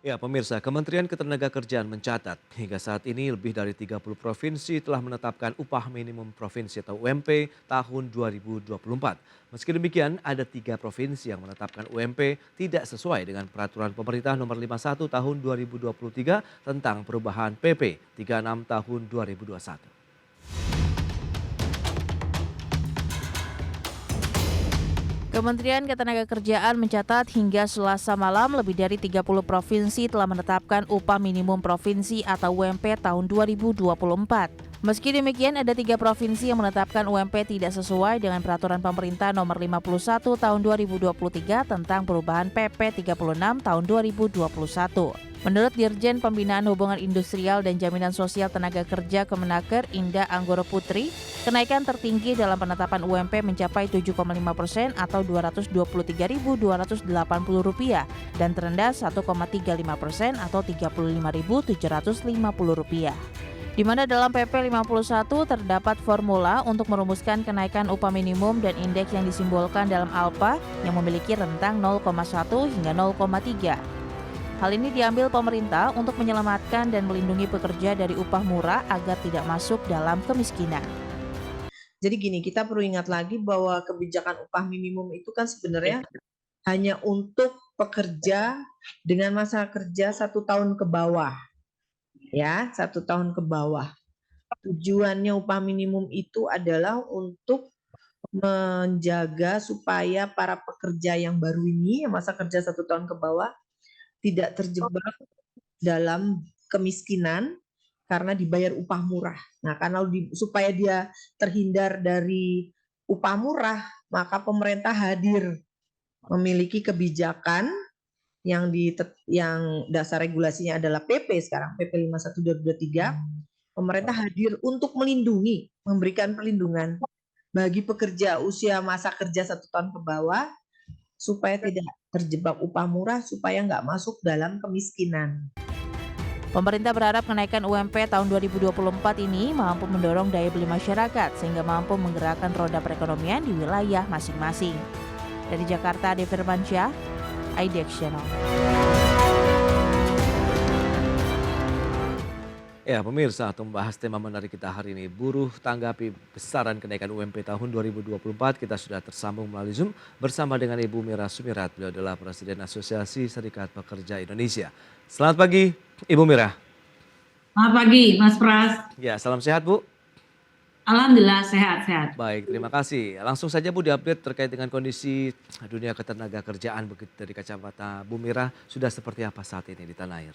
Ya, pemirsa, Kementerian Ketenagakerjaan mencatat hingga saat ini lebih dari 30 provinsi telah menetapkan upah minimum provinsi atau UMP tahun 2024. Meski demikian, ada 3 provinsi yang menetapkan UMP tidak sesuai dengan peraturan pemerintah nomor 51 tahun 2023 tentang perubahan PP 36 tahun 2021. Kementerian Ketenagakerjaan mencatat hingga Selasa malam lebih dari 30 provinsi telah menetapkan upah minimum provinsi atau UMP tahun 2024. Meski demikian, ada 3 provinsi yang menetapkan UMP tidak sesuai dengan peraturan pemerintah nomor 51 tahun 2023 tentang perubahan PP 36 tahun 2021. Menurut Dirjen Pembinaan Hubungan Industrial dan Jaminan Sosial Tenaga Kerja Kemenaker Indah Anggoro Putri, kenaikan tertinggi dalam penetapan UMP mencapai 7,5% atau Rp223.280 dan terendah 1,35% atau Rp35.750. Di mana dalam PP 51 terdapat formula untuk merumuskan kenaikan upah minimum dan indeks yang disimbolkan dalam ALPA yang memiliki rentang 0,1 hingga 0,3. Hal ini diambil pemerintah untuk menyelamatkan dan melindungi pekerja dari upah murah agar tidak masuk dalam kemiskinan. Jadi gini, kita perlu ingat lagi bahwa kebijakan upah minimum itu kan sebenarnya hanya untuk pekerja dengan masa kerja 1 tahun ke bawah. Ya, 1 tahun ke bawah. Tujuannya upah minimum itu adalah untuk menjaga supaya para pekerja yang baru ini, yang masa kerja 1 tahun ke bawah, tidak terjebak dalam kemiskinan karena dibayar upah murah. Nah, karena supaya dia terhindar dari upah murah, maka pemerintah hadir memiliki kebijakan yang dasar regulasinya adalah PP sekarang, PP 51 2023. Pemerintah hadir untuk melindungi, memberikan perlindungan bagi pekerja usia masa kerja 1 tahun ke bawah supaya tidak terjebak upah murah, supaya nggak masuk dalam kemiskinan. Pemerintah berharap kenaikan UMP tahun 2024 ini mampu mendorong daya beli masyarakat sehingga mampu menggerakkan roda perekonomian di wilayah masing-masing. Dari Jakarta, Ade Firmansyah, IDX Channel. Ya, pemirsa, untuk membahas tema menarik kita hari ini, buruh tanggapi besaran kenaikan UMP tahun 2024. Kita sudah tersambung melalui Zoom bersama dengan Ibu Mira Sumirat. Beliau adalah Presiden Asosiasi Serikat Pekerja Indonesia. Selamat pagi, Ibu Mira. Selamat pagi, Mas Pras. Ya, salam sehat, Bu. Alhamdulillah sehat-sehat. Baik, terima kasih. Langsung saja Bu diupdate terkait dengan kondisi dunia ketenagakerjaan begitu dari kacamata Bu Mira, sudah seperti apa saat ini di tanah air?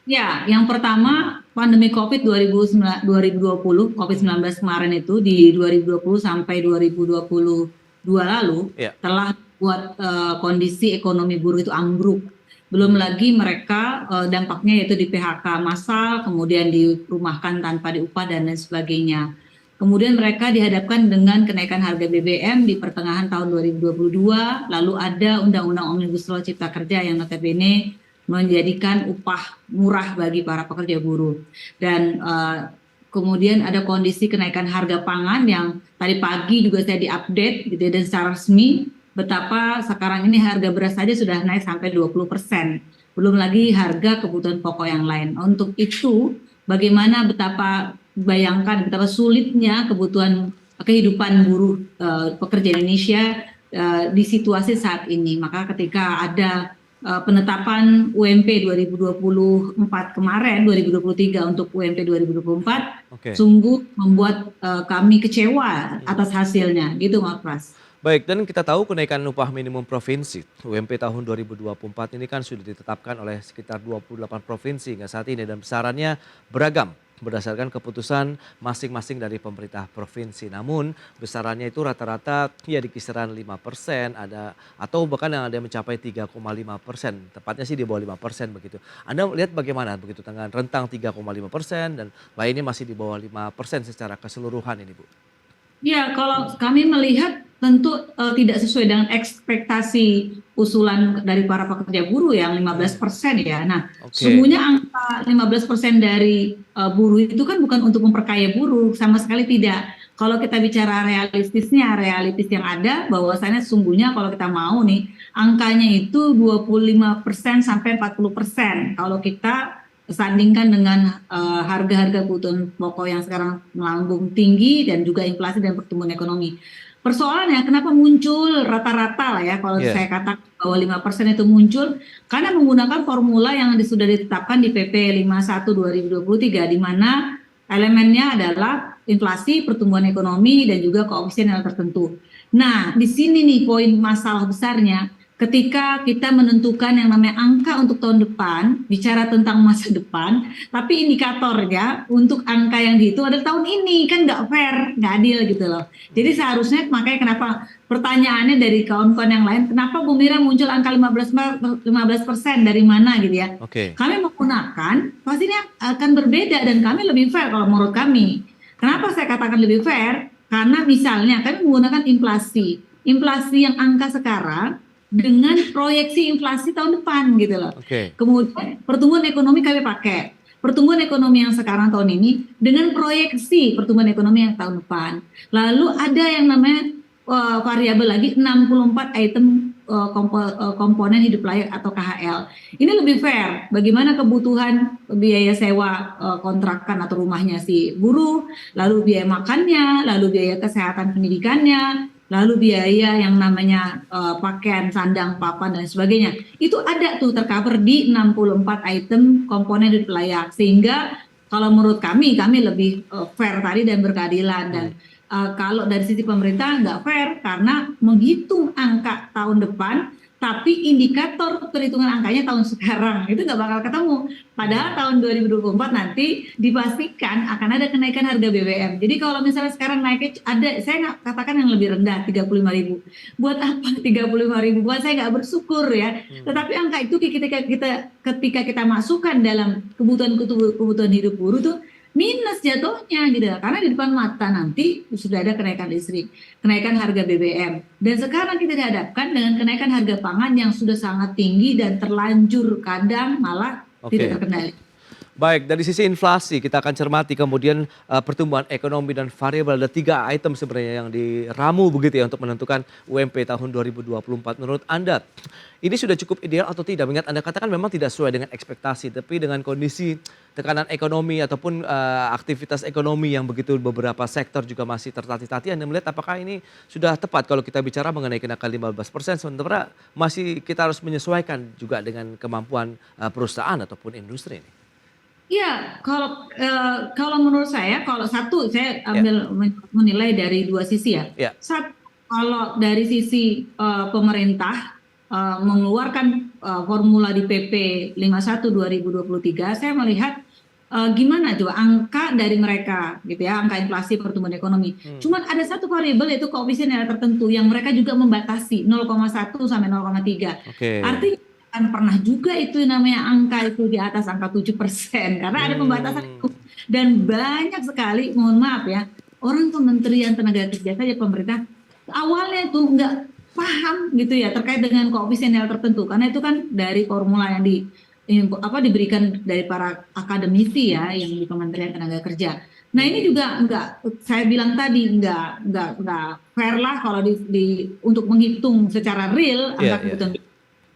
Ya, yang pertama pandemi COVID 2020, COVID-19 kemarin itu di 2020 sampai 2022 lalu telah buat kondisi ekonomi buruh itu ambruk. Belum lagi mereka dampaknya yaitu di PHK massal, kemudian dirumahkan tanpa diupah dan lain sebagainya. Kemudian mereka dihadapkan dengan kenaikan harga BBM di pertengahan tahun 2022, lalu ada Undang-Undang Omnibus Law Cipta Kerja yang notabene menjadikan upah murah bagi para pekerja buruh. Dan kemudian ada kondisi kenaikan harga pangan yang tadi pagi juga saya diupdate gitu ya, dan secara resmi betapa sekarang ini harga beras saja sudah naik sampai 20%. Belum lagi harga kebutuhan pokok yang lain. Untuk itu bagaimana bayangkan betapa sulitnya kehidupan buruh pekerja Indonesia di situasi saat ini. Maka ketika ada penetapan UMP 2024 kemarin, 2023 untuk UMP 2024, sungguh membuat kami kecewa atas hasilnya, gitu Mas Pras. Baik, dan kita tahu kenaikan upah minimum provinsi UMP tahun 2024 ini kan sudah ditetapkan oleh sekitar 28 provinsi hingga saat ini dan besarannya beragam berdasarkan keputusan masing-masing dari pemerintah provinsi. Namun besarannya itu rata-rata ya di kisaran 5% ada atau bahkan yang ada yang mencapai 3,5%. Tepatnya sih di bawah 5% begitu. Anda lihat bagaimana begitu dengan rentang 3,5% dan lainnya masih di bawah 5% secara keseluruhan ini, Bu? Ya, kalau kami melihat tentu tidak sesuai dengan ekspektasi usulan dari para pekerja buruh yang 15% ya. Nah, sesungguhnya angka 15% dari buruh itu kan bukan untuk memperkaya buruh, sama sekali tidak. Kalau kita bicara realistisnya, realistis yang ada bahwasannya sesungguhnya kalau kita mau nih angkanya itu 25% sampai 40% kalau kita sandingkan dengan harga-harga kebutuhan pokok yang sekarang melambung tinggi dan juga inflasi dan pertumbuhan ekonomi. Persoalannya kenapa muncul rata-rata lah ya kalau saya katakan bahwa 5% itu muncul karena menggunakan formula yang sudah ditetapkan di PP 51 2023 di mana elemennya adalah inflasi, pertumbuhan ekonomi, dan juga koefisien tertentu. Nah, di sini nih poin masalah besarnya, ketika kita menentukan yang namanya angka untuk tahun depan, bicara tentang masa depan, tapi indikatornya untuk angka yang dihitung adalah tahun ini, kan nggak fair, nggak adil gitu loh. Jadi seharusnya makanya kenapa pertanyaannya dari kawan-kawan yang lain, kenapa Bu Mira muncul angka 15% dari mana gitu ya? Kami menggunakan, pastinya akan berbeda dan kami lebih fair kalau menurut kami. Kenapa saya katakan lebih fair? Karena misalnya kami menggunakan inflasi yang angka sekarang dengan proyeksi inflasi tahun depan gitu loh. Kemudian pertumbuhan ekonomi kami pakai. Pertumbuhan ekonomi yang sekarang tahun ini dengan proyeksi pertumbuhan ekonomi yang tahun depan. Lalu ada yang namanya variabel lagi 64 item komponen hidup layak atau KHL. Ini lebih fair. Bagaimana kebutuhan biaya sewa kontrakan atau rumahnya si buruh, lalu biaya makannya, lalu biaya kesehatan pendidikannya, lalu biaya yang namanya pakaian, sandang, papan, dan sebagainya. Itu ada tuh tercover di 64 item komponen hidup layak. Sehingga kalau menurut kami lebih fair tadi dan berkeadilan. Dan kalau dari sisi pemerintah nggak fair karena menghitung angka tahun depan, tapi indikator perhitungan angkanya tahun sekarang itu nggak bakal ketemu. Padahal tahun 2024 nanti dipastikan akan ada kenaikan harga BBM. Jadi kalau misalnya sekarang naiknya ada, saya nggak katakan yang lebih rendah 35.000. Buat apa 35.000? Buat saya nggak bersyukur ya. Tetapi angka itu ketika kita masukkan dalam kebutuhan hidup buruh tuh minus jatuhnya gitu, karena di depan mata nanti sudah ada kenaikan listrik, kenaikan harga BBM, dan sekarang kita dihadapkan dengan kenaikan harga pangan yang sudah sangat tinggi dan terlanjur kadang malah tidak terkendali. Baik, dari sisi inflasi kita akan cermati kemudian pertumbuhan ekonomi dan variabel. Ada 3 item sebenarnya yang diramu begitu ya untuk menentukan UMP tahun 2024. Menurut Anda ini sudah cukup ideal atau tidak? Mengingat Anda katakan memang tidak sesuai dengan ekspektasi, tapi dengan kondisi tekanan ekonomi ataupun aktivitas ekonomi yang begitu beberapa sektor juga masih tertati-tati, Anda melihat apakah ini sudah tepat kalau kita bicara mengenai kenaikan 15%, sementara masih kita harus menyesuaikan juga dengan kemampuan perusahaan ataupun industri ini? Ya, kalau menurut saya, kalau satu saya ambil menilai dari 2 sisi ya. Satu, kalau dari sisi pemerintah mengeluarkan formula di PP 51 2023, saya melihat gimana coba angka dari mereka gitu ya, angka inflasi pertumbuhan ekonomi. Cuman ada satu variabel yaitu koefisien nilai tertentu yang mereka juga membatasi 0,1 sampai 0,3. Artinya kan pernah juga itu namanya angka itu di atas angka 7% karena ada pembatasan itu. Dan banyak sekali, mohon maaf ya, orang Kementerian Tenaga Kerja saja pemerintah awalnya itu nggak paham gitu ya terkait dengan koefisien nilai tertentu, karena itu kan dari formula yang diberikan dari para akademisi ya yang di Kementerian Tenaga Kerja. Nah ini juga nggak, saya bilang tadi nggak fair lah kalau untuk menghitung secara real angka kebutuhan.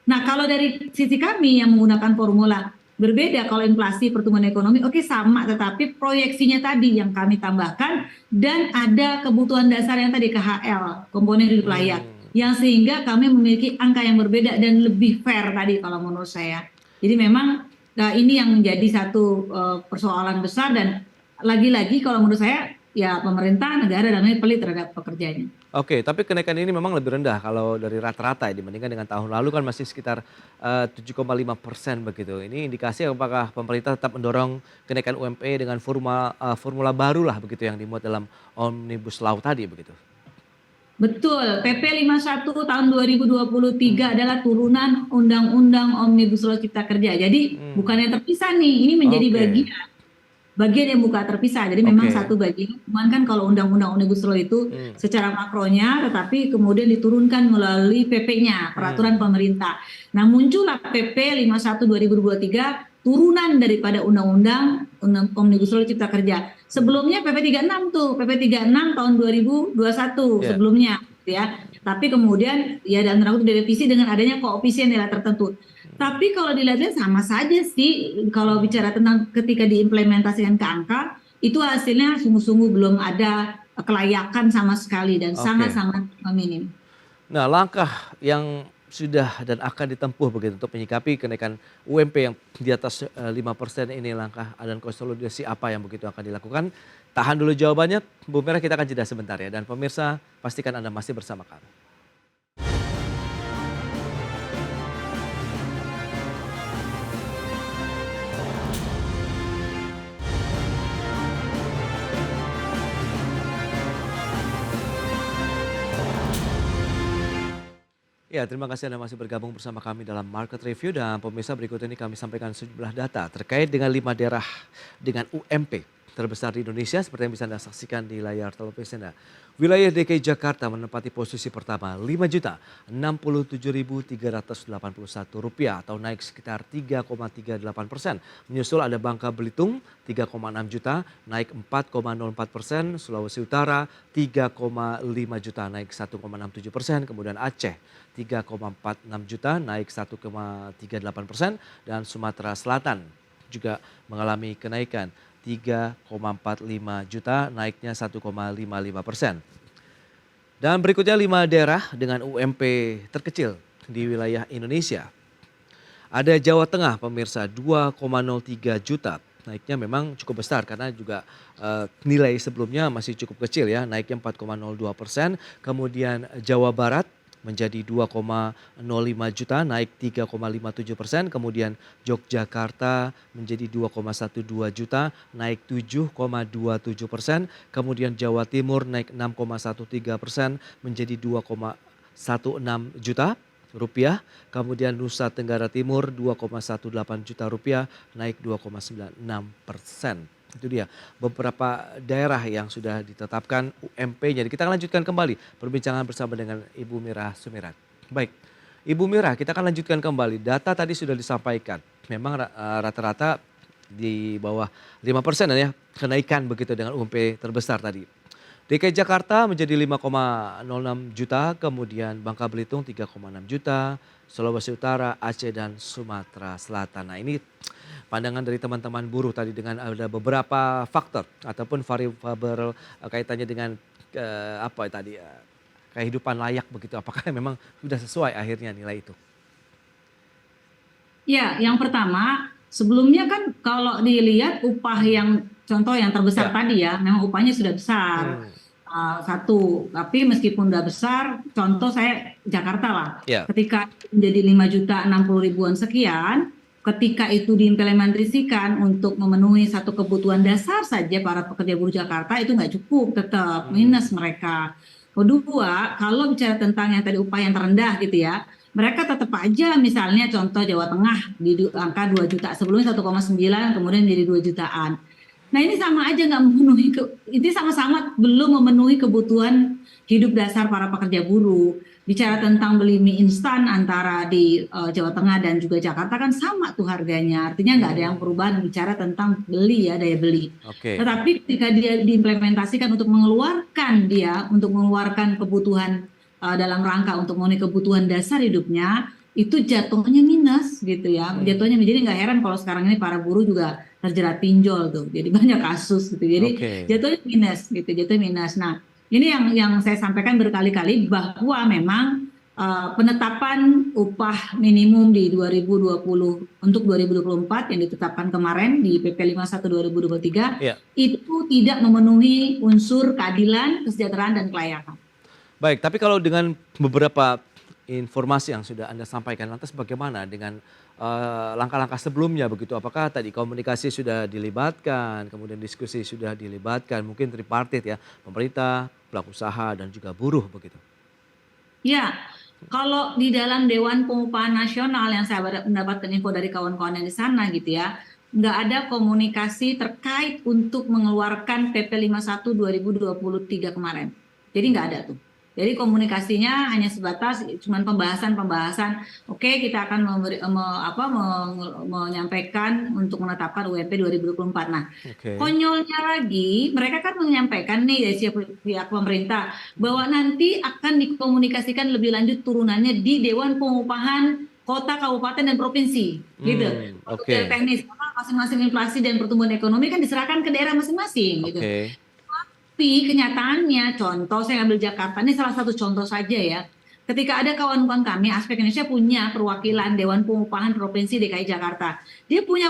Nah kalau dari sisi kami yang menggunakan formula berbeda, kalau inflasi pertumbuhan ekonomi sama, tetapi proyeksinya tadi yang kami tambahkan dan ada kebutuhan dasar yang tadi KHL, komponen hidup layak, yang sehingga kami memiliki angka yang berbeda dan lebih fair tadi kalau menurut saya. Jadi memang ini yang menjadi satu persoalan besar, dan lagi-lagi kalau menurut saya ya pemerintah negara namanya pelit terhadap pekerjanya. Tapi kenaikan ini memang lebih rendah kalau dari rata-rata ya, dibandingkan dengan tahun lalu kan masih sekitar 7,5% begitu. Ini indikasi apakah pemerintah tetap mendorong kenaikan UMP dengan formula baru lah begitu yang dimuat dalam Omnibus Law tadi begitu. Betul, PP 51 tahun 2023 adalah turunan Undang-Undang Omnibus Law Cipta Kerja. Jadi bukannya terpisah nih, ini menjadi bagian. bagian yang buka terpisah. Jadi memang Oke. satu bagian. Cuman kan kalau undang-undang Omnibus Law itu secara makronya, tetapi kemudian diturunkan melalui PP-nya, peraturan pemerintah. Nah, muncullah PP 51 2023 turunan daripada undang-undang Omnibus Law Cipta Kerja. Sebelumnya PP 36 tuh, PP 36 tahun 2021 sebelumnya ya. Tapi kemudian ya dalam tanda kutip direvisi dengan adanya koefisien nilai tertentu. Tapi kalau dilihat sama saja sih kalau bicara tentang ketika diimplementasikan ke angka, itu hasilnya sungguh-sungguh belum ada kelayakan sama sekali dan sangat-sangat minim. Nah, langkah yang sudah dan akan ditempuh begitu untuk menyikapi kenaikan UMP yang di atas 5% ini, langkah dan konsolidasi apa yang begitu akan dilakukan? Tahan dulu jawabannya, Bu Mira, kita akan jeda sebentar ya. Dan pemirsa, pastikan Anda masih bersama kami. Ya, terima kasih Anda masih bergabung bersama kami dalam Market Review, dan pemirsa, berikut ini kami sampaikan sejumlah data terkait dengan 5 daerah dengan UMP terbesar di Indonesia seperti yang bisa Anda saksikan di layar televisi Anda. Wilayah DKI Jakarta menempati posisi pertama, Rp5.067.381 atau naik sekitar 3,38%. Menyusul ada Bangka Belitung 3,6 juta, naik 4,04%. Sulawesi Utara 3,5 juta, naik 1,67%. Kemudian Aceh 3,46 juta, naik 1,38%. Dan Sumatera Selatan juga mengalami kenaikan 3,45 juta, naiknya 1,55%. Dan berikutnya 5 daerah dengan UMP terkecil di wilayah Indonesia. Ada Jawa Tengah, pemirsa, 2,03 juta. Naiknya memang cukup besar karena juga nilai sebelumnya masih cukup kecil ya, naiknya 4,02%. Kemudian Jawa Barat menjadi 2,05 juta, naik 3,57%. Kemudian Yogyakarta menjadi 2,12 juta, naik 7,27%. Kemudian Jawa Timur naik 6,13% menjadi 2,16 juta rupiah. Kemudian Nusa Tenggara Timur 2,18 juta rupiah, naik 2,96%. Itu dia beberapa daerah yang sudah ditetapkan UMP-nya. Kita akan lanjutkan kembali perbincangan bersama dengan Ibu Mira Sumirat. Baik, Ibu Mira, kita akan lanjutkan kembali. Data tadi sudah disampaikan. Memang rata-rata di bawah 5% ya kenaikan begitu dengan UMP terbesar tadi. DKI Jakarta menjadi 5,06 juta, kemudian Bangka Belitung 3,6 juta, Sulawesi Utara, Aceh, dan Sumatera Selatan. Nah, ini pandangan dari teman-teman buruh tadi dengan ada beberapa faktor ataupun variabel kaitannya dengan kehidupan layak begitu. Apakah memang sudah sesuai akhirnya nilai itu? Ya, yang pertama sebelumnya kan kalau dilihat upah yang contoh yang terbesar tadi ya, memang upahnya sudah besar. Satu, tapi meskipun udah besar, contoh saya Jakarta lah, ketika menjadi 5.060.000-an sekian, ketika itu diimplementasikan untuk memenuhi satu kebutuhan dasar saja para pekerja buruh Jakarta itu nggak cukup, tetap minus mereka. Kedua, kalau bicara tentang yang tadi upah yang terendah gitu ya, mereka tetap aja misalnya contoh Jawa Tengah di angka 2 juta, sebelumnya 1,9 kemudian menjadi 2 jutaan. Nah ini sama aja nggak memenuhi, ini sama-sama belum memenuhi kebutuhan hidup dasar para pekerja buruh. Bicara tentang beli mie instan antara di Jawa Tengah dan juga Jakarta kan sama tuh harganya. Artinya nggak ada yang perubahan bicara tentang beli ya, daya beli. Tetapi ketika dia diimplementasikan untuk mengeluarkan kebutuhan dalam rangka untuk memenuhi kebutuhan dasar hidupnya, itu jatuhnya minus gitu ya. Jatuhnya jadi nggak heran kalau sekarang ini para buruh juga terjerat pinjol tuh. Jadi banyak kasus gitu. Jadi jatuhnya minus gitu, jatuhnya minus. Nah, ini yang saya sampaikan berkali-kali bahwa memang penetapan upah minimum di 2020 untuk 2024 yang ditetapkan kemarin di PP 51 2023 itu tidak memenuhi unsur keadilan, kesejahteraan dan kelayakan. Baik, tapi kalau dengan beberapa informasi yang sudah Anda sampaikan, lantas bagaimana dengan langkah-langkah sebelumnya begitu? Apakah tadi komunikasi sudah dilibatkan, kemudian diskusi sudah dilibatkan, mungkin tripartit ya, pemerintah, pelaku usaha dan juga buruh begitu? Ya, kalau di dalam Dewan Pengupahan Nasional yang saya mendapatkan info dari kawan-kawan yang di sana gitu ya, nggak ada komunikasi terkait untuk mengeluarkan PP 51 2023 kemarin. Jadi nggak ada tuh. Jadi komunikasinya hanya sebatas cuman pembahasan. Oke, kita akan menyampaikan untuk menetapkan UMP 2024. Nah, konyolnya lagi, mereka kan menyampaikan nih dari pihak pemerintah bahwa nanti akan dikomunikasikan lebih lanjut turunannya di Dewan Pengupahan Kota, Kabupaten, dan Provinsi, gitu. Untuk teknis, masing-masing inflasi dan pertumbuhan ekonomi kan diserahkan ke daerah masing-masing, gitu. Tapi kenyataannya, contoh saya ambil Jakarta, ini salah satu contoh saja ya. Ketika ada kawan-kawan kami, Aspek Indonesia punya perwakilan Dewan Pengupahan Provinsi DKI Jakarta. Dia punya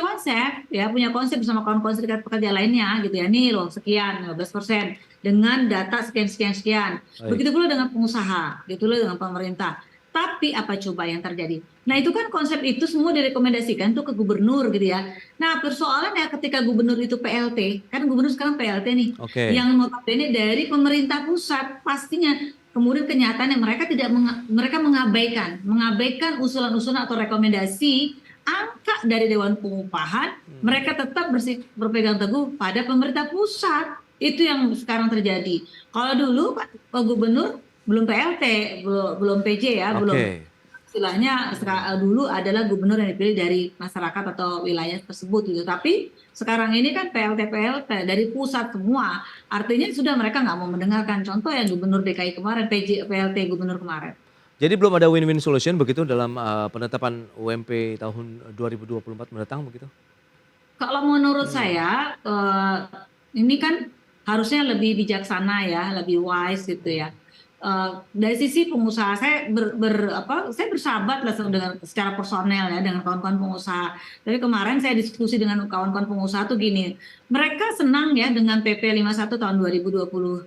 konsep bersama kawan-kawan serikat pekerja lainnya gitu ya. Nih loh, sekian, 15% dengan data sekian. Begitu pula dengan pengusaha, begitu pula dengan pemerintah. Tapi apa coba yang terjadi? Nah itu kan konsep itu semua direkomendasikan tuh ke gubernur gitu ya. Nah persoalannya ketika gubernur itu PLT, kan gubernur sekarang PLT nih, yang notabene dari pemerintah pusat pastinya. Kemudian kenyataannya mereka mengabaikan usulan-usulan atau rekomendasi angka dari Dewan Pengupahan. Mereka tetap berpegang teguh pada pemerintah pusat. Itu yang sekarang terjadi. Kalau dulu Pak Gubernur belum PLT, belum PJ ya, belum istilahnya dulu adalah gubernur yang dipilih dari masyarakat atau wilayah tersebut gitu. Tapi sekarang ini kan PLT dari pusat semua, artinya sudah mereka nggak mau mendengarkan. Contoh yang gubernur DKI kemarin, PLT gubernur kemarin. Jadi belum ada win-win solution begitu dalam penetapan UMP tahun 2024 mendatang begitu? Kalau menurut saya ini kan harusnya lebih bijaksana ya, lebih wise gitu ya. Dari sisi pengusaha saya saya bersahabat lah dengan secara personel ya dengan kawan-kawan pengusaha. Tapi kemarin saya diskusi dengan kawan-kawan pengusaha tuh gini, mereka senang ya dengan PP 51 tahun 2023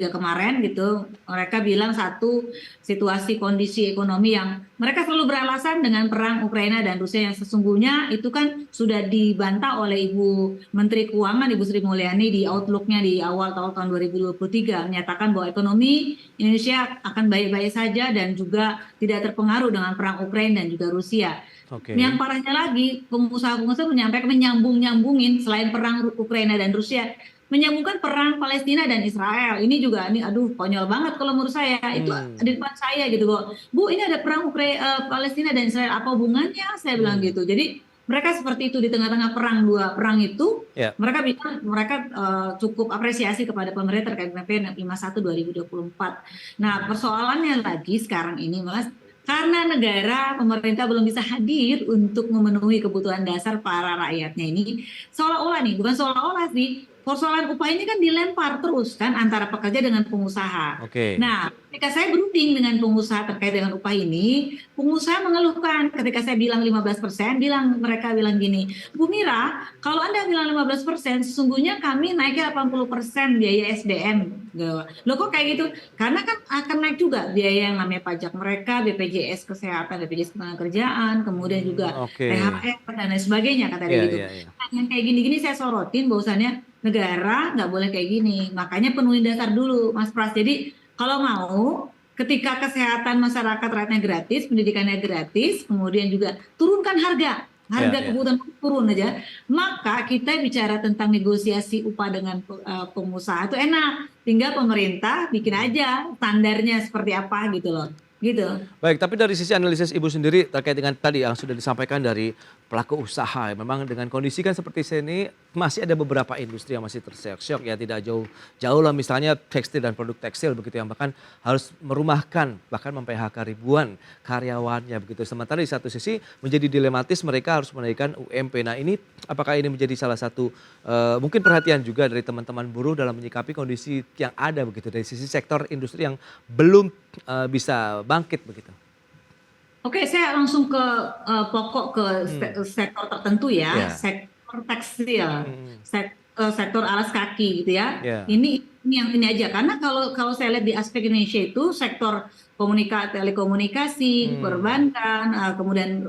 kemarin gitu. Mereka bilang satu, situasi kondisi ekonomi yang mereka selalu beralasan dengan perang Ukraina dan Rusia yang sesungguhnya itu kan sudah dibantah oleh Ibu Menteri Keuangan, Ibu Sri Mulyani di outlook-nya di awal tahun 2023 menyatakan bahwa ekonomi Indonesia akan baik-baik saja dan juga tidak terpengaruh dengan perang Ukraina dan juga Rusia. Yang parahnya lagi, pengusaha-pengusaha menyambungin selain perang Ukraina dan Rusia, menyambungkan perang Palestina dan Israel. Ini juga aduh konyol banget kalau menurut saya. Itu di depan saya gitu kok. Bu, ini ada perang Palestina dan Israel, apa hubungannya? Saya bilang gitu. Jadi mereka seperti itu di tengah-tengah dua perang itu, mereka bilang mereka cukup apresiasi kepada pemerintah terkait PP 51 2024. Nah, persoalannya lagi sekarang ini Mas, karena pemerintah belum bisa hadir untuk memenuhi kebutuhan dasar para rakyatnya ini, bukan seolah-olah sih, persoalan upah ini kan dilempar terus kan antara pekerja dengan pengusaha. Nah, ketika saya berunding dengan pengusaha terkait dengan upah ini, pengusaha mengeluhkan ketika saya bilang 15%, mereka bilang gini, Bu Mira, kalau Anda bilang 15%, sesungguhnya kami naiknya 80% biaya SDM. Loh kok kayak gitu? Karena kan akan naik juga biaya yang namanya pajak mereka, BPJS Kesehatan, BPJS Ketenagakerjaan, kemudian juga THR dan lain sebagainya kata dia gitu. Nah, yang kayak gini-gini saya sorotin bahwasannya negara nggak boleh kayak gini, makanya penuhi dasar dulu Mas Pras. Jadi kalau mau ketika kesehatan masyarakat rakyatnya gratis, pendidikannya gratis, kemudian juga turunkan harga kebutuhan turun aja, maka kita bicara tentang negosiasi upah dengan pengusaha itu enak, tinggal pemerintah bikin aja standarnya seperti apa gitu loh. Gitu. Baik, tapi dari sisi analisis Ibu sendiri terkait dengan tadi yang sudah disampaikan dari pelaku usaha, memang dengan kondisi kan seperti ini masih ada beberapa industri yang masih terseok-seok ya, tidak jauh lah misalnya tekstil dan produk tekstil begitu yang bahkan harus merumahkan bahkan mem-PHK ribuan karyawannya begitu. Sementara di satu sisi menjadi dilematis mereka harus menaikkan UMP. Nah ini apakah ini menjadi salah satu mungkin perhatian juga dari teman-teman buruh dalam menyikapi kondisi yang ada begitu dari sisi sektor industri yang belum bisa bangkit begitu. Oke, saya langsung ke pokok ke sektor tertentu ya, sektor tekstil, sektor alas kaki gitu ya. Ini aja karena kalau saya lihat di Aspek Indonesia itu sektor telekomunikasi, perbankan, kemudian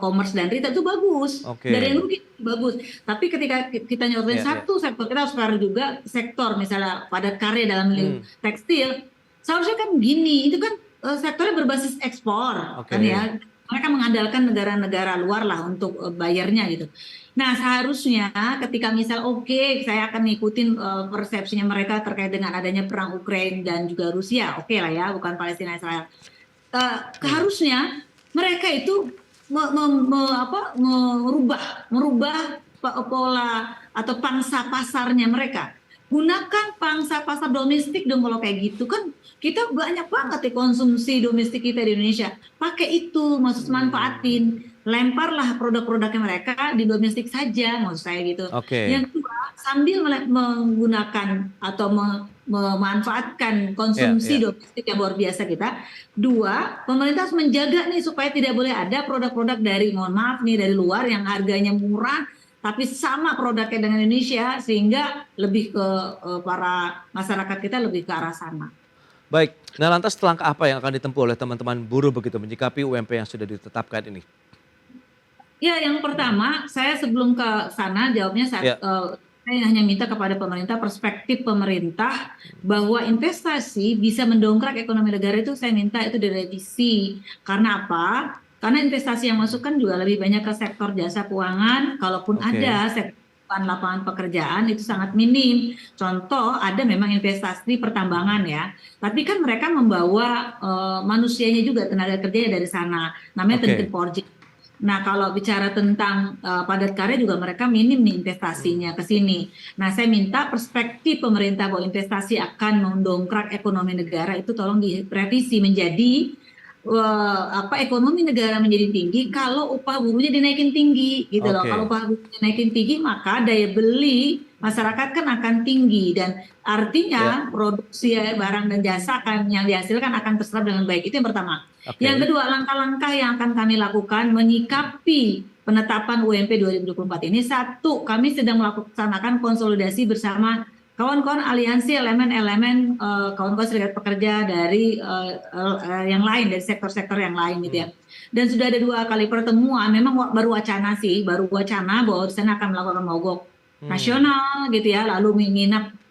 commerce dan retail itu bagus. Dari yang rugi bagus. Tapi ketika kita nyortin satu sektor, kita harus taruh juga sektor misalnya padat karya dalam tekstil. Seharusnya kan gini, itu kan sektornya berbasis ekspor kan ya. mereka mengandalkan negara-negara luar lah untuk bayarnya gitu. Nah, seharusnya ketika misal oke, saya akan ngikutin persepsinya mereka terkait dengan adanya perang Ukraina dan juga Rusia, oke lah ya, bukan Palestina Israel. Harusnya mereka itu merubah pola atau pangsa pasarnya mereka. Gunakan pangsa pasar domestik dong kalau kayak gitu kan, kita banyak banget konsumsi domestik kita di Indonesia. Pakai itu, maksud manfaatin, lemparlah produk-produknya mereka di domestik saja, maksud saya gitu. Yang kedua, sambil menggunakan atau memanfaatkan konsumsi domestik yang luar biasa kita. Dua, pemerintah harus menjaga nih supaya tidak boleh ada produk-produk dari, mohon maaf nih, dari luar yang harganya murah tapi sama produknya dengan Indonesia, sehingga lebih ke para masyarakat kita lebih ke arah sana. Baik, nah lantas langkah apa yang akan ditempuh oleh teman-teman buruh begitu menyikapi UMP yang sudah ditetapkan ini? Ya, yang pertama, saya sebelum ke sana jawabnya saya hanya minta kepada pemerintah, perspektif pemerintah bahwa investasi bisa mendongkrak ekonomi negara itu saya minta itu direvisi. Karena apa? Karena investasi yang masuk kan juga lebih banyak ke sektor jasa keuangan, kalaupun ada sektor lapangan pekerjaan itu sangat minim. Contoh, ada memang investasi pertambangan ya, tapi kan mereka membawa manusianya juga, tenaga kerjanya dari sana, namanya tenaga project. Nah, kalau bicara tentang padat karya juga mereka minim nih investasinya ke sini. Nah, saya minta perspektif pemerintah bahwa investasi akan mendongkrak ekonomi negara itu tolong direvisi menjadi ekonomi negara menjadi tinggi kalau upah buruhnya dinaikin tinggi gitu loh. Kalau upah buruhnya dinaikin tinggi maka daya beli masyarakat kan akan tinggi dan artinya produksi barang dan jasa yang dihasilkan akan terserap dengan baik. Itu yang pertama. Yang kedua, langkah-langkah yang akan kami lakukan menyikapi penetapan UMP 2024 ini. Satu, kami sedang melaksanakan konsolidasi bersama kawan-kawan aliansi elemen-elemen kawan-kawan serikat pekerja dari yang lain, dari sektor-sektor yang lain gitu ya. Dan sudah ada 2 kali pertemuan, memang baru wacana bahwa di sana akan melakukan mogok nasional gitu ya, lalu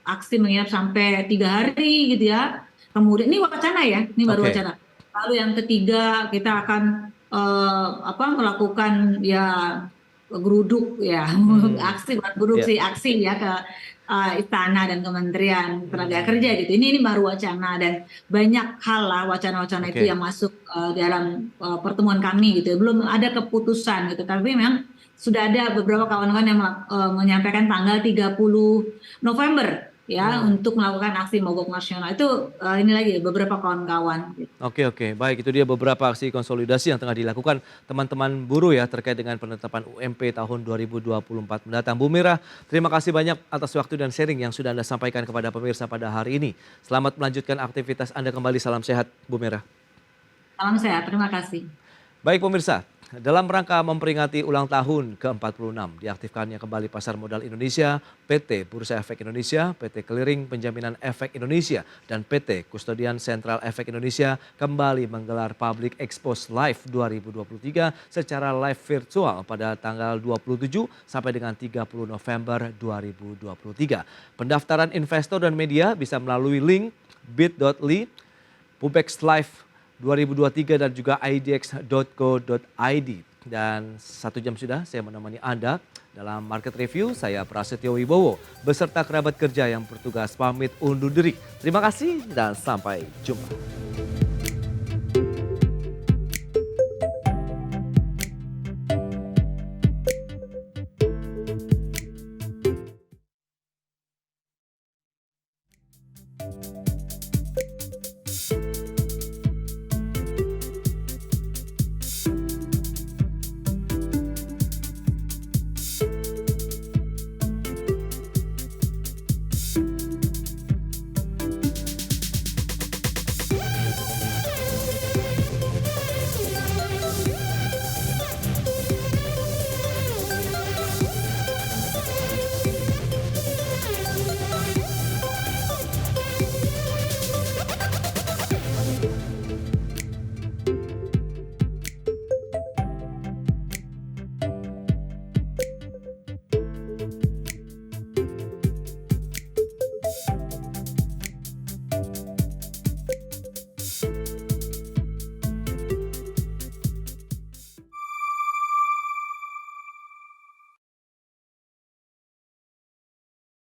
aksi menginap sampai 3 hari gitu ya. Kemudian ini wacana ya, ini baru wacana. Lalu yang ketiga kita akan melakukan ya geruduk ya, aksi ya ke istana dan Kementerian Tenaga Kerja gitu. Ini baru wacana dan banyak hal lah wacana-wacana itu yang masuk dalam pertemuan kami gitu. Belum ada keputusan gitu, tapi memang sudah ada beberapa kawan-kawan yang menyampaikan tanggal 30 November ya untuk melakukan aksi mogok nasional. Itu ini lagi beberapa kawan-kawan. Oke, baik, itu dia beberapa aksi konsolidasi yang tengah dilakukan teman-teman buruh ya terkait dengan penetapan UMP tahun 2024 mendatang. Bu Mira, terima kasih banyak atas waktu dan sharing yang sudah Anda sampaikan kepada pemirsa pada hari ini. Selamat melanjutkan aktivitas Anda kembali. Salam sehat, Bu Mira. Salam sehat, terima kasih. Baik pemirsa, dalam rangka memperingati ulang tahun ke-46 diaktifkannya kembali Pasar Modal Indonesia, PT Bursa Efek Indonesia, PT Clearing Penjaminan Efek Indonesia, dan PT Kustodian Sentral Efek Indonesia kembali menggelar Public Expose Live 2023 secara live virtual pada tanggal 27 sampai dengan 30 November 2023. Pendaftaran investor dan media bisa melalui link bit.ly Pubex Live 2023 dan juga idx.co.id. Dan 1 jam sudah saya menemani Anda dalam Market Review. Saya Prasetyo Wibowo beserta kerabat kerja yang bertugas pamit undur diri. Terima kasih dan sampai jumpa.